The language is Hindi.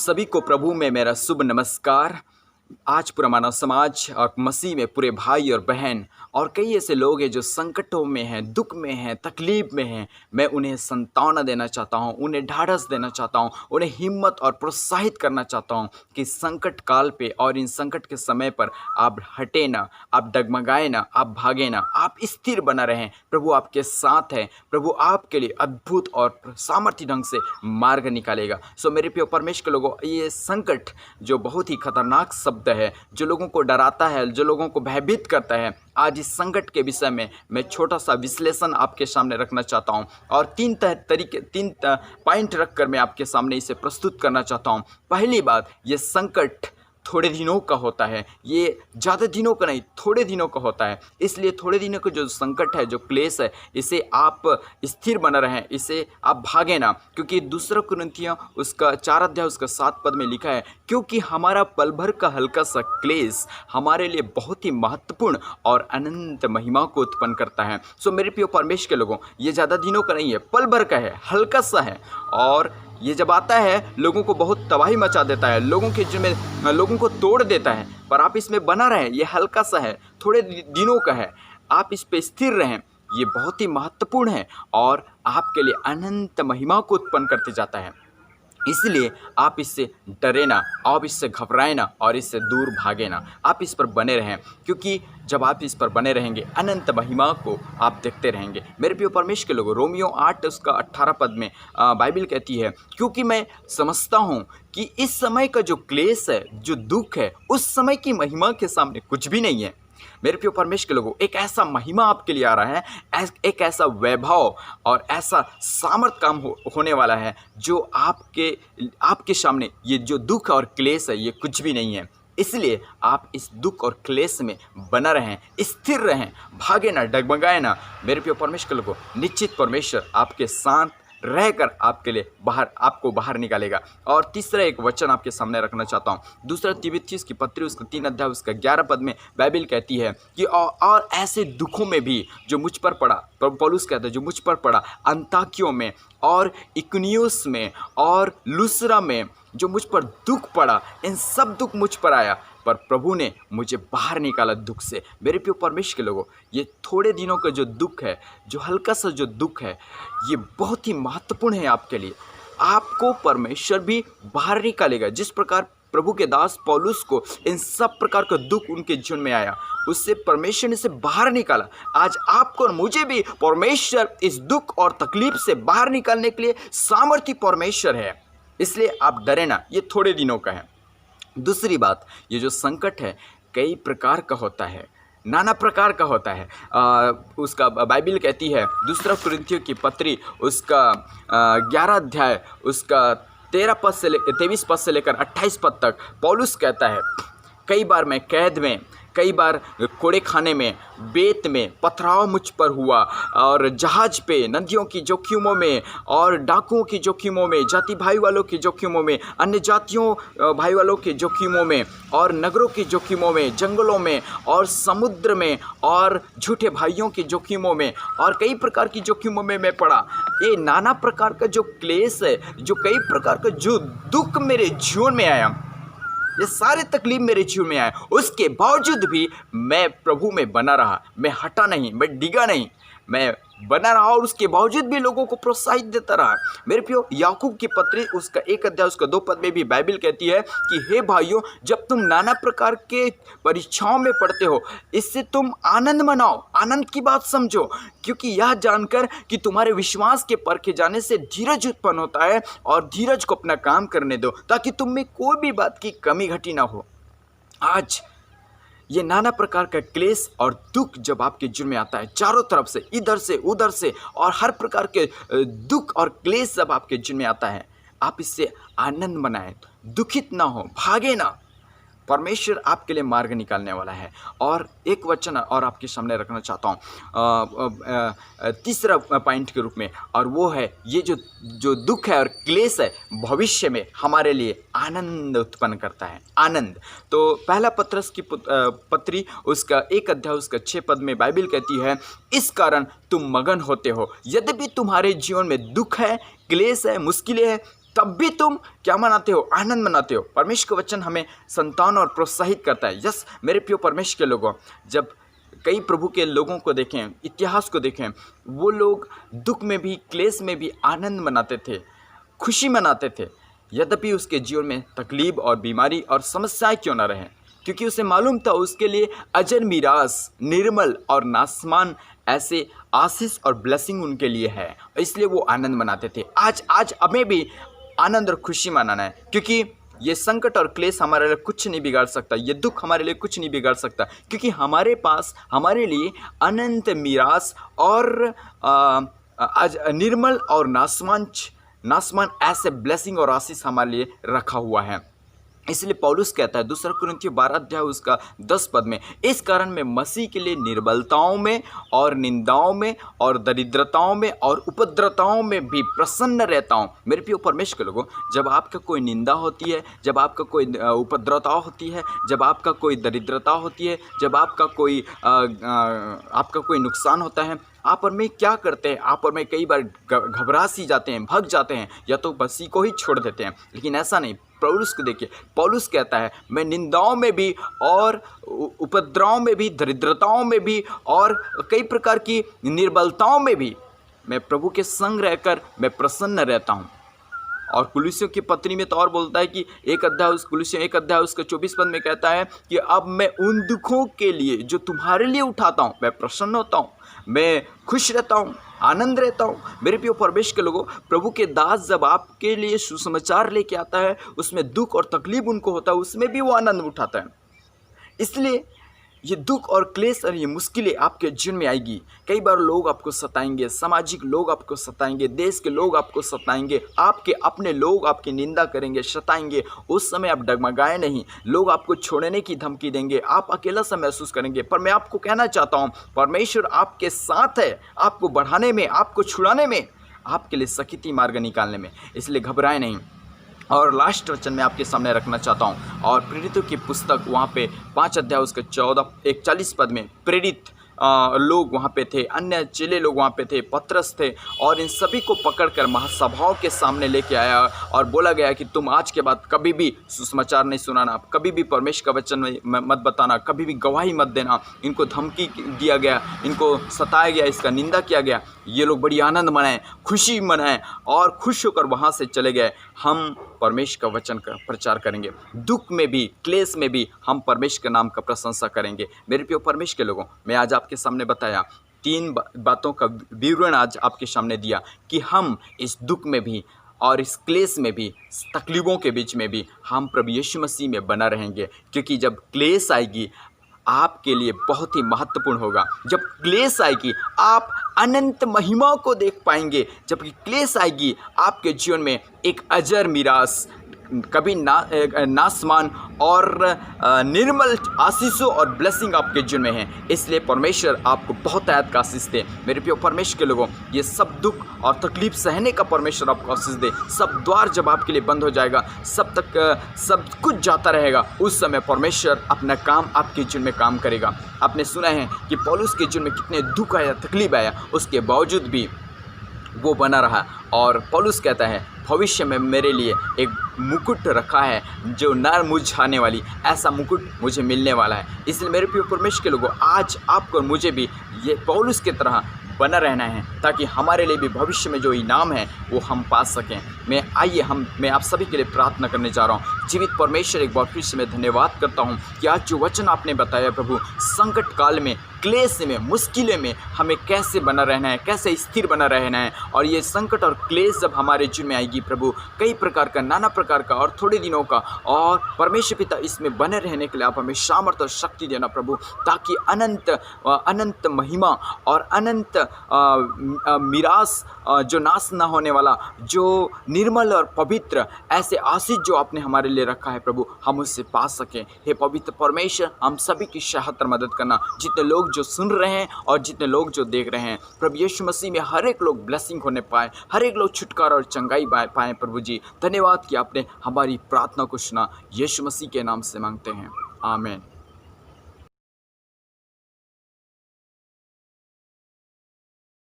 सभी को प्रभु में मेरा शुभ नमस्कार। आज पूरा मानव समाज और मसीह में पूरे भाई और बहन और कई ऐसे लोग हैं जो संकटों में हैं, दुख में हैं, तकलीफ में हैं। मैं उन्हें सांत्वना देना चाहता हूं, उन्हें ढाढ़स देना चाहता हूं, उन्हें हिम्मत और प्रोत्साहित करना चाहता हूं कि संकट काल पे और इन संकट के समय पर आप हटे ना, आप डगमगाए ना, आप भागे ना, आप स्थिर बना रहें। प्रभु आपके साथ है। प्रभु आपके लिए अद्भुत और सामर्थ्य ढंग से मार्ग निकालेगा। सो मेरे प्रिय परमेश्वर के लोगों, ये संकट जो बहुत ही खतरनाक शब्द है, जो लोगों को डराता है, जो लोगों को भयभीत करता है, आज इस संकट के विषय में मैं छोटा सा विश्लेषण आपके सामने रखना चाहता हूं और तीन पॉइंट रखकर मैं आपके सामने इसे प्रस्तुत करना चाहता हूं। पहली बात, ये संकट थोड़े दिनों का होता है। ये ज़्यादा दिनों का नहीं, थोड़े दिनों का होता है। इसलिए थोड़े दिनों का जो संकट है, जो क्लेश है, इसे आप स्थिर बना रहें, इसे आप भागें ना। क्योंकि दूसरा कुरिन्थियों उसका 4 अध्याय उसका 7 पद में लिखा है, क्योंकि हमारा पल भर का हल्का सा क्लेश हमारे लिए बहुत ही महत्वपूर्ण और अनंत महिमा को उत्पन्न करता है। सो मेरे प्रिय परमेश्वर के लोगों, ये ज़्यादा दिनों का नहीं है, पल भर का है, हल्का सा है। और ये जब आता है लोगों को बहुत तबाही मचा देता है, लोगों को तोड़ देता है। पर आप इसमें बना रहें, ये हल्का सा है, थोड़े दिनों का है, आप इस पे स्थिर रहें। ये बहुत ही महत्वपूर्ण है और आपके लिए अनंत महिमा को उत्पन्न करते जाता है। इसलिए आप इससे डरे ना, आप इससे घबराए ना और इससे दूर भागे ना। आप इस पर बने रहें, क्योंकि जब आप इस पर बने रहेंगे अनंत महिमा को आप देखते रहेंगे। मेरे प्रिय परमेश्वर के लोगों, रोमियो 8 उसका 18 पद में बाइबल कहती है, क्योंकि मैं समझता हूँ कि इस समय का जो क्लेश है, जो दुख है, उस समय की महिमा के सामने कुछ भी नहीं है। मेरे प्रिय परमेश्वर के लोगों, एक ऐसा महिमा आपके लिए आ रहा है, एक ऐसा वैभव और ऐसा सामर्थ काम होने वाला है जो आपके सामने ये जो दुख और क्लेश है, ये कुछ भी नहीं है। इसलिए आप इस दुख और क्लेश में बना रहें, स्थिर रहें, भागे ना, डगमगाए ना। मेरे प्रिय परमेश्वर के लोगों, निश्चित परमेश्वर आपके साथ रहकर आपको बाहर निकालेगा। और तीसरा एक वचन आपके सामने रखना चाहता हूँ। दूसरा तीमुथियुस की पत्री उसका 3 अध्याय उसका 11 पद में बाइबल कहती है कि और ऐसे दुखों में भी जो मुझ पर पड़ा, पौलुस कहता है, जो मुझ पर पड़ा अंताकियों में और इकुनियुस में और लुस्रा में, जो मुझ पर दुख पड़ा, इन सब दुख मुझ पर आया, पर प्रभु ने मुझे बाहर निकाला दुख से। मेरे प्रिय परमेश्वर के लोगों, ये थोड़े दिनों का जो दुख है, जो हल्का सा जो दुख है, ये बहुत ही महत्वपूर्ण है आपके लिए। आपको परमेश्वर भी बाहर निकालेगा। जिस प्रकार प्रभु के दास पौलुस को इन सब प्रकार का दुख उनके जीवन में आया, उससे परमेश्वर ने इसे बाहर निकाला। आज आपको और मुझे भी परमेश्वर इस दुख और तकलीफ से बाहर निकालने के लिए सामर्थ्य परमेश्वर है। इसलिए आप डरे ना, ये थोड़े दिनों का है। दूसरी बात, ये जो संकट है कई प्रकार का होता है, नाना प्रकार का होता है। उसका बाइबल कहती है, दूसरा कुरिन्थियों की पत्री उसका 11 अध्याय उसका 23 पद से लेकर 28 पद तक पौलुस कहता है, कई बार मैं कैद में, कई बार कोड़े खाने में, बेत में पथराव मुझ पर हुआ, और जहाज पे, नदियों की जोखिमों में और डाकुओं की जोखिमों में, जाति भाई वालों की जोखिमों में, अन्य जातियों भाई वालों के जोखिमों में और नगरों की जोखिमों में, जंगलों में और समुद्र में और झूठे भाइयों की जोखिमों में और कई प्रकार की जोखिमों में मैं पड़ा। ये नाना प्रकार का जो क्लेश है, जो कई प्रकार का जो दुख मेरे जीवन में आया, ये सारे तकलीफ मेरे जीवन में आए, उसके बावजूद भी मैं प्रभु में बना रहा। मैं हटा नहीं, मैं डिगा नहीं, मैं बना रहा और उसके बावजूद भी लोगों को प्रोत्साहित देता रहा। मेरे प्रियो, याकूब की पत्री उसका 1 अध्याय उसका 2 पद में भी बाइबल कहती है कि हे भाइयों, जब तुम नाना प्रकार के परीक्षाओं में पड़ते हो, इससे तुम आनंद मनाओ, आनंद की बात समझो, क्योंकि यह जानकर कि तुम्हारे विश्वास के परखे जाने से धीरज उत्पन्न होता है, और धीरज को अपना काम करने दो, ताकि तुम में कोई भी बात की कमी घटी ना हो। आज ये नाना प्रकार का क्लेश और दुख जब आपके जीवन में आता है, चारों तरफ से, इधर से उधर से, और हर प्रकार के दुख और क्लेश जब आपके जीवन में आता है, आप इससे आनंद मनाएं, दुखित ना हो, भागे ना। परमेश्वर आपके लिए मार्ग निकालने वाला है। और एक वचन और आपके सामने रखना चाहता हूँ तीसरा पॉइंट के रूप में, और वो है ये जो दुख है और क्लेश है, भविष्य में हमारे लिए आनंद उत्पन्न करता है, आनंद। तो पहला पत्रस की पत्री उसका 1 अध्याय उसका 6 पद में बाइबल कहती है, इस कारण तुम मगन होते हो, यद्यपि तुम्हारे जीवन में दुख है, क्लेश है, मुश्किलें हैं, तब भी तुम क्या मनाते हो? आनंद मनाते हो। परमेश्वर का वचन हमें संतान और प्रोत्साहित करता है। यस मेरे प्रिय परमेश्वर के लोगों, जब कई प्रभु के लोगों को देखें, इतिहास को देखें, वो लोग दुख में भी, क्लेश में भी आनंद मनाते थे, खुशी मनाते थे, यद्यपि उसके जीवन में तकलीफ और बीमारी और समस्याएं क्यों ना रहें, क्योंकि उसे मालूम था उसके लिए अजर मीरास, निर्मल और नासमान ऐसे आशीष और ब्लेसिंग उनके लिए है, इसलिए वो आनंद मनाते थे। आज हमें भी आनंद और खुशी मनाना है, क्योंकि ये संकट और क्लेश हमारे लिए कुछ नहीं बिगाड़ सकता, ये दुख हमारे लिए कुछ नहीं बिगाड़ सकता, क्योंकि हमारे पास हमारे लिए अनंत मीरास और आज निर्मल और नासमान ऐसे ब्लेसिंग और आशीष हमारे लिए रखा हुआ है। इसलिए पौलुस कहता है 2 कुरिन्थियों 12 अध्याय उसका 10 पद में, इस कारण मैं मसीह के लिए निर्बलताओं में और निंदाओं में और दरिद्रताओं में और उपद्रवताओं में भी प्रसन्न रहता हूँ। मेरे प्रिय परमेश्वर के लोगों, जब आपका कोई निंदा होती है, जब आपका कोई उपद्रवता होती है, जब आपका कोई दरिद्रता होती है, जब आपका कोई नुकसान होता है, आप और मैं क्या करते हैं? आप और मैं कई बार घबरा सी जाते हैं, भग जाते हैं, या तो मसीह को ही छोड़ देते हैं। लेकिन ऐसा नहीं। पौलुस को देखिए, पौलुस कहता है मैं निंदाओं में भी और उपद्रवों में भी, दरिद्रताओं में भी और कई प्रकार की निर्बलताओं में भी मैं प्रभु के संग रहकर मैं प्रसन्न रहता हूँ। और कुलुस्सियों की पत्री में तो और बोलता है कि कुलुस्सियों 1 अध्याय उसका 24 पद में कहता है कि अब मैं उन दुखों के लिए जो तुम्हारे लिए उठाता हूँ मैं प्रसन्न होता हूँ, मैं खुश रहता हूँ, आनंद रहता हूँ। मेरे प्रिय परमेश्वर के लोगों, प्रभु के दास जब आपके लिए सुसमाचार लेके आता है, उसमें दुख और तकलीफ उनको होता है, उसमें भी वो आनंद उठाता है। इसलिए ये दुख और क्लेश और ये मुश्किलें आपके जीवन में आएगी। कई बार लोग आपको सताएंगे, सामाजिक लोग आपको सताएंगे, देश के लोग आपको सताएंगे, आपके अपने लोग आपकी निंदा करेंगे, सताएंगे। उस समय आप डगमगाए नहीं। लोग आपको छोड़ने की धमकी देंगे, आप अकेला सा महसूस करेंगे। पर मैं आपको कहना चाहता हूँ, परमेश्वर आपके साथ है, आपको बढ़ाने में, आपको छुड़ाने में, आपके लिए सखीती मार्ग निकालने में। इसलिए घबराए नहीं। और लास्ट वचन मैं आपके सामने रखना चाहता हूँ, और प्रेरितों की पुस्तक वहाँ पे 5 अध्याय उसके 41 पद में प्रेरित लोग वहाँ पे थे, अन्य चेले लोग वहाँ पे थे, पतरस थे, और इन सभी को पकड़कर महासभाओं के सामने लेके आया और बोला गया कि तुम आज के बाद कभी भी सुसमाचार नहीं सुनाना, कभी भी परमेश्वर का वचन मत बताना, कभी भी गवाही मत देना। इनको धमकी दिया गया, इनको सताया गया, इसका निंदा किया गया। ये लोग बड़ी आनंद मनाएं, खुशी मनाएं और खुश होकर वहाँ से चले गए। हम परमेश्वर का वचन का प्रचार करेंगे, दुख में भी, क्लेश में भी हम परमेश्वर के नाम का प्रशंसा करेंगे। मेरे प्रिय परमेश्वर के लोगों, मैं आज आपके सामने बताया 3 बातों का विवरण आज आपके सामने दिया कि हम इस दुख में भी और इस क्लेश में भी, तकलीफ़ों के बीच में भी हम प्रभु यीशु मसीह में बना रहेंगे, क्योंकि जब क्लेश आएगी आपके लिए बहुत ही महत्वपूर्ण होगा। जब क्लेश आएगी आप अनंत महिमा को देख पाएंगे। जब क्लेश आएगी आपके जीवन में एक अजर मीरास, कभी नासमान और निर्मल आशीषों और ब्लेसिंग आपके जीवन में है। इसलिए परमेश्वर आपको बहुत आयत का आशीष दे। मेरे प्रिय परमेश्वर के लोगों, ये सब दुख और तकलीफ सहने का परमेश्वर आपको आशीष दे। सब द्वार जब आपके लिए बंद हो जाएगा, सब कुछ जाता रहेगा, उस समय परमेश्वर अपना काम आपके जीवन में काम करेगा। आपने सुना है कि पौलुस के जीवन में कितने दुख आया, तकलीफ आया, उसके बावजूद भी वो बना रहा। और पौलुस कहता है भविष्य में मेरे लिए एक मुकुट रखा है जो न मुरझाने वाली, ऐसा मुकुट मुझे मिलने वाला है। इसलिए मेरे प्रिय परमेश्वर के लोगों, आज आपको और मुझे भी ये पौलुस की तरह बना रहना है, ताकि हमारे लिए भी भविष्य में जो इनाम है वो हम पा सकें। मैं आप सभी के लिए प्रार्थना करने जा रहा हूँ। जीवित परमेश्वर, एक बार फिर से मैं धन्यवाद करता हूँ कि आज जो वचन आपने बताया प्रभु, संकट काल में, क्लेश में, मुश्किलें में हमें कैसे बना रहना है, कैसे स्थिर बना रहना है। और ये संकट और क्लेश जब हमारे जीवन में आएगी प्रभु, कई प्रकार का, नाना प्रकार का और थोड़े दिनों का, और परमेश्वर पिता इसमें बने रहने के लिए आप हमें सामर्थ्य और शक्ति देना प्रभु, ताकि अनंत महिमा और अनंत मिरास, जो नाश न होने वाला, जो निर्मल और पवित्र, ऐसे आशीष जो आपने हमारे लिए रखा है प्रभु, हम उससे पा सकें। हे पवित्र परमेश्वर, हम सभी की सहायता मदद करना, जितने लोग जो सुन रहे हैं और जितने लोग जो देख रहे हैं प्रभु यीशु मसीह में, हर एक लोग ब्लेसिंग होने पाए, हर एक लोग छुटकारा और चंगाई पाए प्रभु जी। धन्यवाद कि आपने हमारी प्रार्थना को सुना। यीशु मसीह के नाम से मांगते हैं, आमीन।